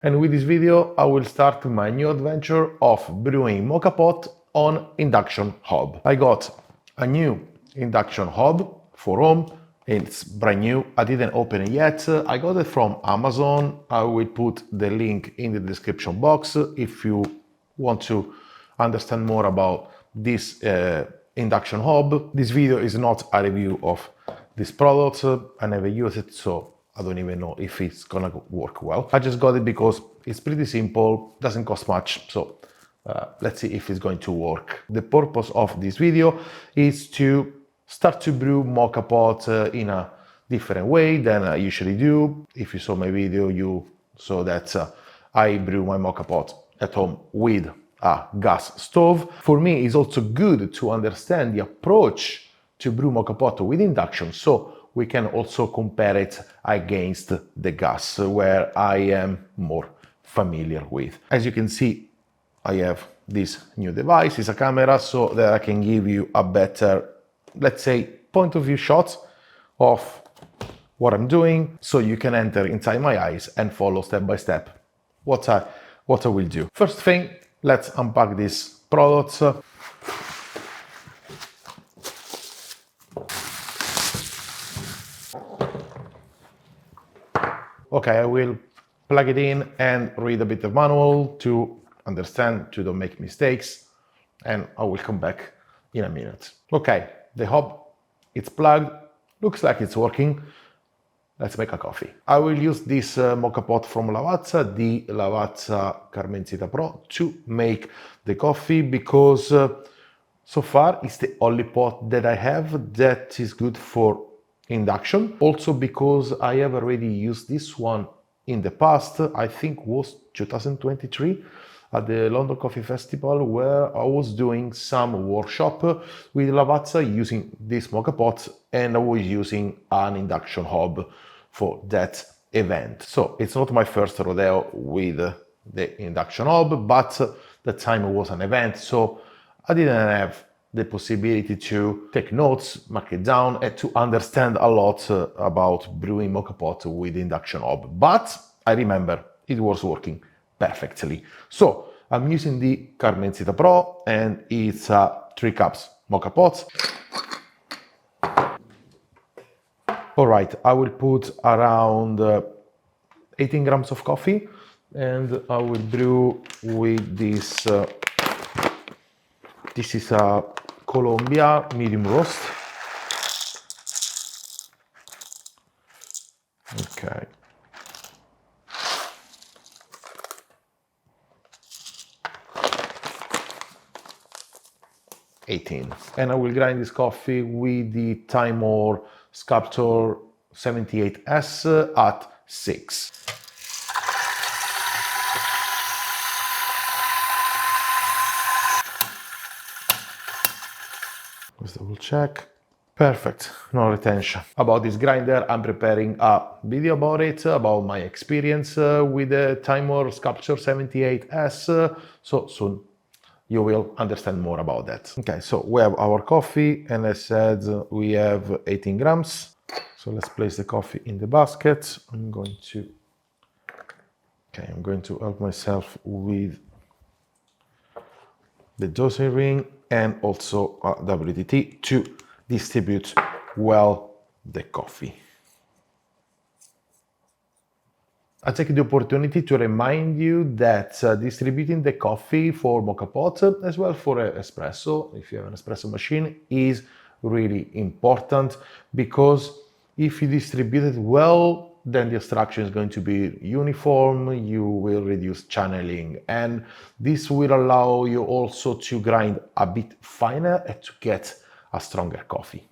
And with this video, I will start my new adventure of brewing Moka pot on induction hob. I got a new induction hob for home. It's brand new. I didn't open it yet. I got it from Amazon. I will put the link in the description box if you want to understand more about this induction hob. This video is not a review of this product. I never use it, so I don't even know if it's gonna work well. I just got it because it's pretty simple, doesn't cost much, so let's see if it's going to work. The purpose of this video is to start to brew Moka pot in a different way than I usually do. If you saw my video, you saw that I brew my Moka pot at home with a gas stove. For me, it's also good to understand the approach to brew Moka pot with induction, so we can also compare it against the gas, where I am more familiar with. As you can see, I have this new device. It's a camera, so that I can give you a better, let's say, point of view shot of what I'm doing, so you can enter inside my eyes and follow step by step what I will do. First thing, let's unpack this product. Okay, I will plug it in and read a bit of manual to understand, to don't make mistakes, and I will come back in a minute. Okay, the hob, it's plugged, looks like it's working. Let's make a coffee. I will use this Moka pot from Lavazza, the Lavazza Carmencita Pro, to make the coffee because so far it's the only pot that I have that is good for induction. Also because I have already used this one in the past, I think was 2023 at the London Coffee Festival, where I was doing some workshop with Lavazza using this Moka pot, and I was using an induction hob for that event. So it's not my first rodeo with the induction hob, but the time was an event, so I didn't have the possibility to take notes, mark it down, and to understand a lot about brewing Moka pot with induction hob. But I remember it was working perfectly. So I'm using the Carmencita Pro, and it's a 3 cups Moka pot. All right, I will put around 18 grams of coffee, and I will brew with this. This is a Colombia medium roast. Okay. And I will grind this coffee with the Timor Sculptor 78S at 6. Let's double check. Perfect, no retention. About this grinder, I'm preparing a video about it, about my experience with the Timor Sculptor 78S, so soon you will understand more about that. Okay, so we have our coffee, and as said, we have 18 grams. So let's place the coffee in the basket. I'm going to help myself with the dosing ring and also a WDT to distribute well the coffee. I take the opportunity to remind you that distributing the coffee for Moka pot, as well for espresso, if you have an espresso machine, is really important, because if you distribute it well, then the extraction is going to be uniform, you will reduce channeling, and this will allow you also to grind a bit finer and to get a stronger coffee.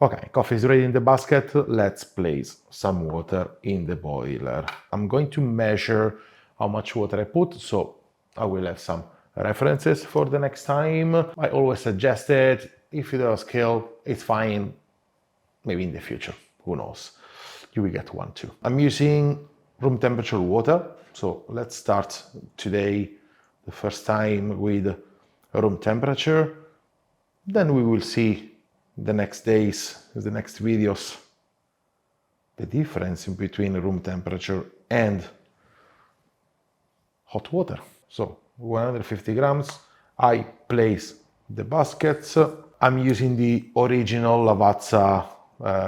Okay, coffee is ready in the basket. Let's place some water in the boiler. I'm going to measure how much water I put, so I will have some references for the next time. I always suggest it. If you do a scale, it's fine. Maybe in the future, who knows? You will get one too. I'm using room temperature water. So let's start today, the first time, with room temperature. Then we will see the next days, the next videos, the difference in between room temperature and hot water. So 150 grams, I place the baskets. I'm using the original Lavazza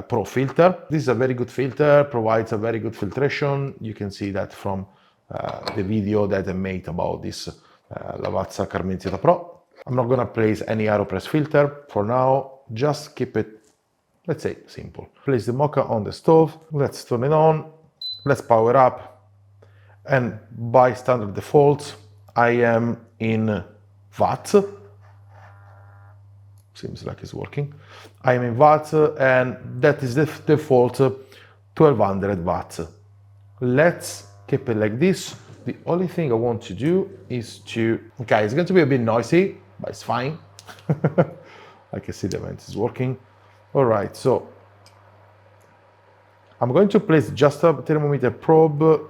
Pro filter. This is a very good filter, provides a very good filtration. You can see that from the video that I made about this Lavazza Carmenziata Pro. I'm not gonna place any AeroPress filter for now, just keep it, let's say, simple. Place the Moka on the stove, let's turn it on, let's power up, and by standard default, I am in watts. Seems like it's working. I am in watts, and that is the default 1200 watts. Let's keep it like this. The only thing I want to do is to, okay, it's going to be a bit noisy, but it's fine. I can see the vent is working. All right, so I'm going to place just a thermometer probe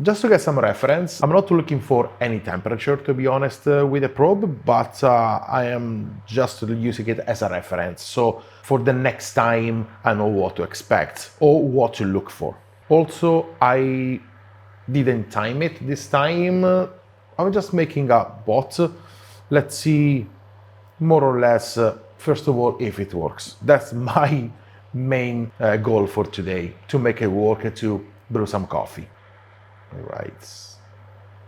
just to get some reference. I'm not looking for any temperature, to be honest, with the probe, but I am just using it as a reference. So for the next time, I know what to expect or what to look for. Also, I didn't time it this time. I'm just making a bot. Let's see more or less, first of all, if it works. That's my main goal for today, to make it work, to brew some coffee. All right,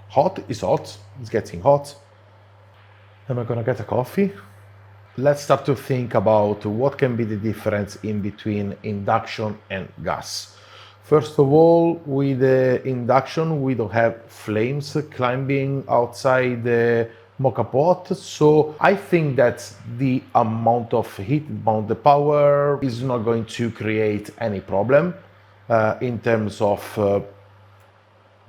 hot is hot, it's getting hot. Am I gonna get a coffee? Let's start to think about what can be the difference in between induction and gas. First of all, with the induction, we don't have flames climbing outside the Moka pot, so I think that the amount of heat, amount of power is not going to create any problem in terms of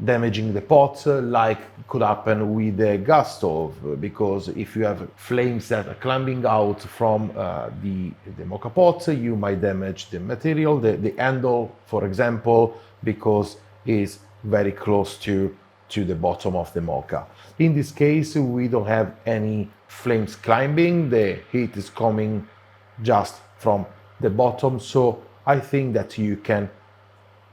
damaging the pot, like could happen with the gas stove, because if you have flames that are climbing out from the Moka pot, you might damage the material, the handle, for example, because it's very close to the bottom of the Moka. In this case, we don't have any flames climbing, the heat is coming just from the bottom, so I think that you can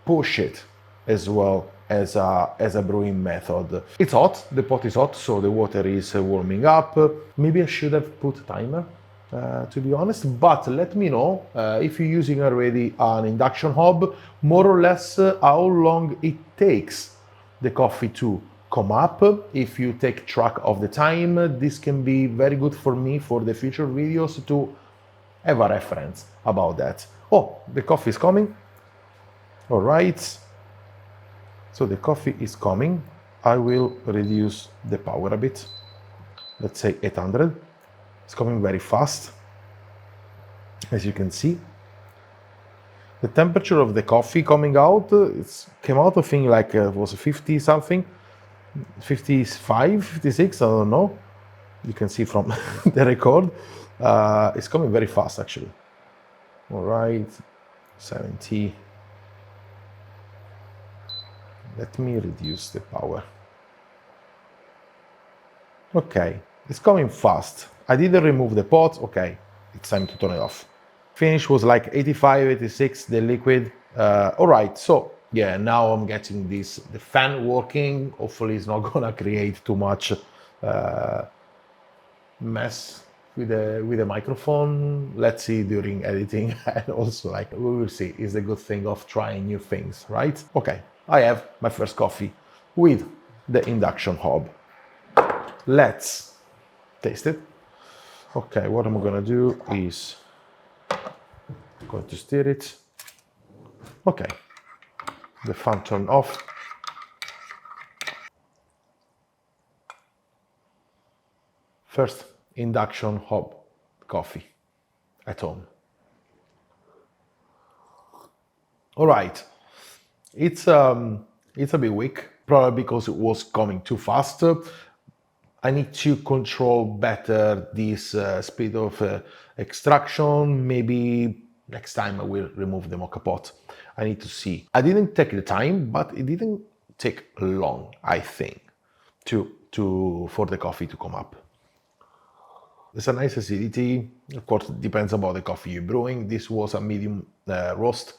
push it as well as a brewing method. It's hot, the pot is hot, so the water is warming up. Maybe I should have put a timer, to be honest, but let me know if you're using already an induction hob, more or less how long it takes the coffee to come up. If you take track of the time, this can be very good for me for the future videos to have a reference about that. Oh, the coffee is coming. All right. So the coffee is coming. I will reduce the power a bit. Let's say 800. It's coming very fast, as you can see. The temperature of the coffee coming out, it came out, I think, like it was 50 something, 55, 56, I don't know. You can see from the record. It's coming very fast, actually. All right, 70. Let me reduce the power. Okay, it's coming fast. I didn't remove the pot. Okay, it's time to turn it off. Finish was like 85, 86, the liquid. All right, so yeah, now I'm getting the fan working. Hopefully it's not gonna create too much mess with the microphone. Let's see during editing, and also like we will see. Is the good thing of trying new things, right? Okay, I have my first coffee with the induction hob. Let's taste it. Okay, what I'm gonna do is going to stir it. Okay, the fan turned off. First induction hob coffee at home. All right, it's a bit weak, probably because it was coming too fast. I need to control better this speed of extraction. Maybe next time I will remove the Moka pot. I need to see. I didn't take the time, but it didn't take long, I think, for the coffee to come up. There's a nice acidity. Of course, it depends about the coffee you're brewing. This was a medium roast,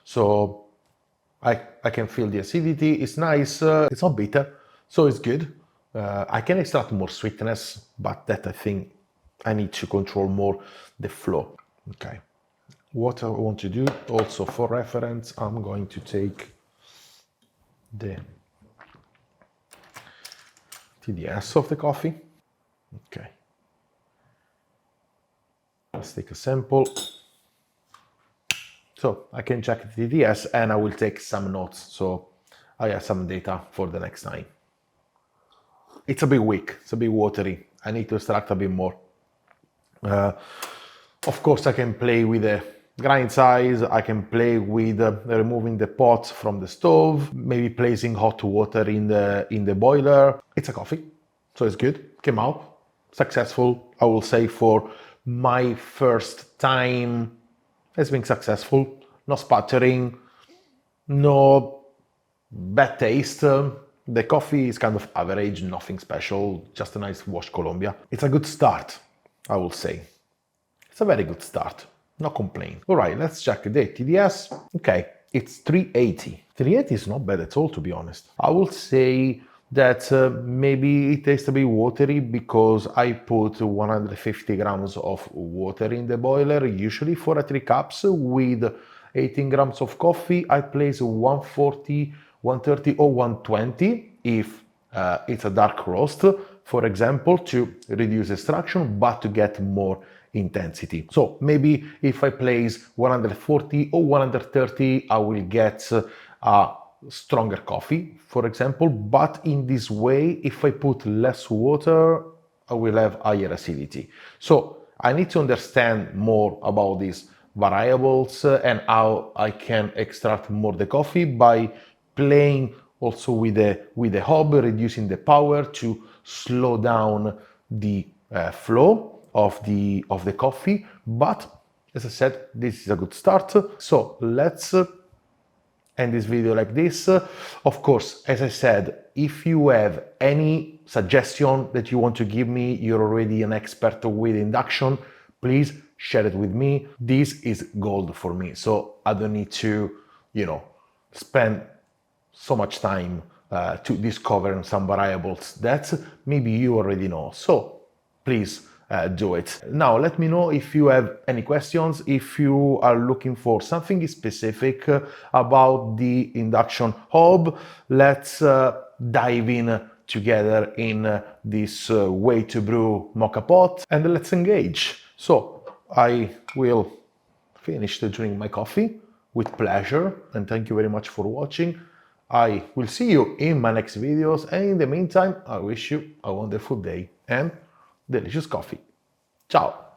so I can feel the acidity. It's nice. It's not bitter, so it's good. I can extract more sweetness, but that I think I need to control more the flow. Okay. What I want to do, also for reference, I'm going to take the TDS of the coffee. Okay. Let's take a sample. So I can check the TDS and I will take some notes so I have some data for the next time. It's a bit weak, it's a bit watery. I need to extract a bit more. Of course, I can play with the grind size, I can play with removing the pot from the stove, maybe placing hot water in the boiler. It's a coffee, so it's good. Came out successful, I will say, for my first time. Has been successful. No sputtering, no bad taste. The coffee is kind of average, nothing special, just a nice wash Colombia. It's a good start, I will say. It's a very good start, no complaint. All right, let's check the TDS. Okay, it's 380. 380 is not bad at all, to be honest. I will say that maybe it tastes a bit watery because I put 150 grams of water in the boiler, usually for a 3 cups with 18 grams of coffee. I place 140, 130 or 120 if it's a dark roast, for example, to reduce extraction, but to get more intensity. So maybe if I place 140 or 130, I will get a stronger coffee, for example, but in this way, if I put less water, I will have higher acidity. So I need to understand more about these variables and how I can extract more the coffee by playing also with the hob, reducing the power to slow down the flow of the coffee. But as I said, this is a good start. So let's end this video like this. Of course, as I said, if you have any suggestion that you want to give me, you're already an expert with induction, please share it with me. This is gold for me. So I don't need to, spend so much time to discover some variables that maybe you already know. So please do it. Now, let me know if you have any questions, if you are looking for something specific about the induction hob. Let's dive in together in this way to brew mocha pot and let's engage. So I will finish to drink my coffee with pleasure and thank you very much for watching. I will see you in my next videos, and in the meantime, I wish you a wonderful day and delicious coffee. Ciao!